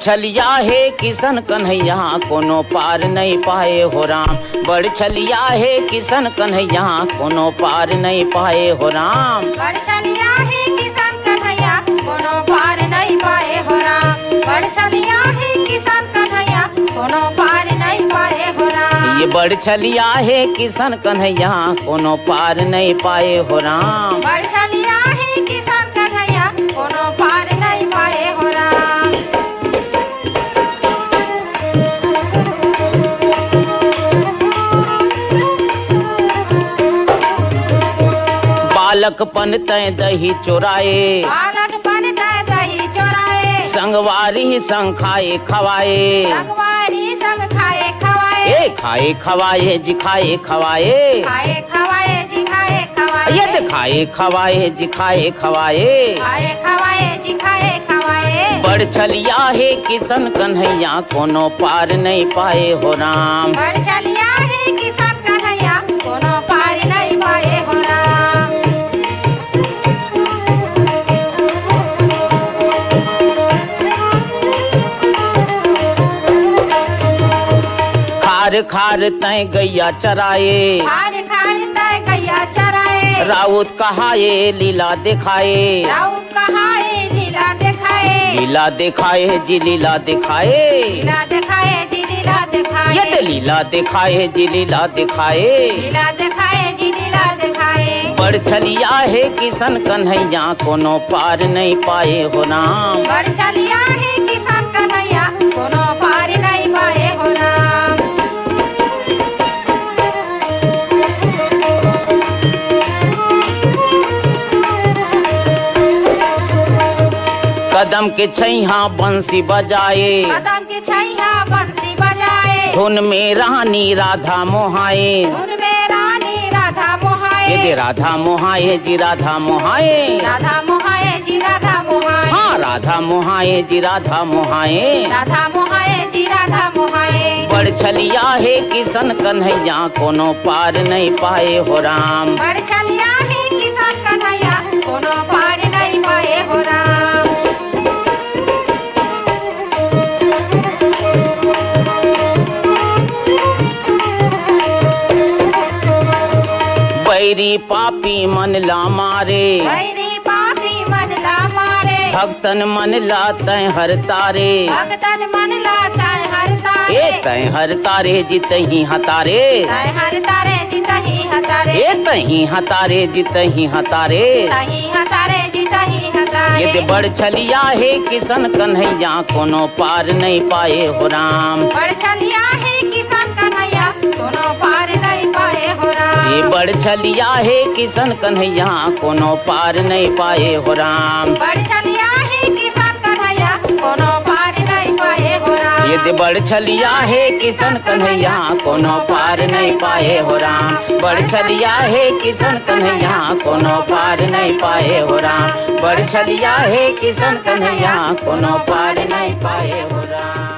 छलिया हे किशन कन्हैया कोनो पार नहीं पाए हो राम। बड़ छलिया हे किशन कन्हैया कोनो पार नहीं पाए हो राम। बड़ छलिया हे किशन कन्हैया कोनो पार नहीं पाए हो राम। बड़ छलिया हे किशन कन्हैया कोनो पार नहीं पाए हो राम। ये बड़ छलिया हे किशन कन्हैया कोनो पार नहीं पाए हो राम। बड़ छलिया हे किशन कन्हैया कोनो पार नहीं पाए हो राम। बालकपन तय दही चोराए, बालकपन तय दही चोराए, संगवारी संग खाए खवाए, संगवारी संग खाए खवाए, ए खाए खवाए जी खाए खवाए, खाए खवाए जी खाए खवाए, ये तो खाए खवाए जी खाए खवाए, खाए खवाए जी खाए खवाए। बड़ छलिया हे किशन कन्हैया कोनो पार नहीं पाए हो राम। बड़ छलिया हे किशन कन्हैया कोनो पार नहीं पाए हो राम। खार खार तय गैया चराए, खार खार तय गैया चराए, राउत कहाए लीला दिखाए, राउत कहाए लीला दिखाए, लीला दिखाए जी लीला दिखाए, लीला दिखाए जी लीला दिखाए, ये तो लीला दिखाए जी लीला दिखाए। लीला दिखाए जी लीला दिखाए। बड़ छलिया हे किशन कन्हैया कोनो पार नहीं पाए हो राम। बड़ छलिया हे किशन कन्हैया कोनो पार नहीं पाए हो राम। कदम के छैया बंसी बजाए, कदम के छैया बंसी बजाए, धुन में रानी राधा मोहाए, उनमें रानी राधा मोहाए, ये दे राधा मोहाए जी राधा मोहाए, राधा मोहाए जी राधा मोहाए, हाँ राधा मोहाए जी राधा मोहाए। राधा मोहाए जी राधा मोहाए। बड़ छलिया हे किशन कन्हैया कोनो पार नहीं पाए हो राम। बड़ छलिया हे किशन कन्हैया कोनो पार नहीं पाए हो राम। बैरी पापी मन ला मारे, बैरी पापी मन ला मारे, भक्तन मन ला तय हर तारे, भक्तन मन ला तय हर तारे, ए तय हर तारे जी तही हतारे, तय हर तारे जी तही हतारे, ए तही हतारे जी तही हतारे। तही हतारे जी तही हतारे। ये दे बड़ छलिया हे किशन कन्हैया कोनो पार नहीं पाए हो राम। बड़ छलिया हे किशन कन्हैया कोनो पार नहीं पाए हो राम। ये बड़ छलिया हे किशन कन्हैया कोनो पार नहीं पाए हो राम। बड़ छलिया हे किशन कन्हैया कोनो पार नहीं पाए हो राम। ये दे बड़ छलिया हे किशन कन्हैया कोनो पार नहीं पाए हो राम। बड़ छलिया हे किशन कन्हैया कोनो पार नहीं पाए हो राम। बड़ छलिया हे किशन कन्हैया कोनो पार नहीं पाए हो राम।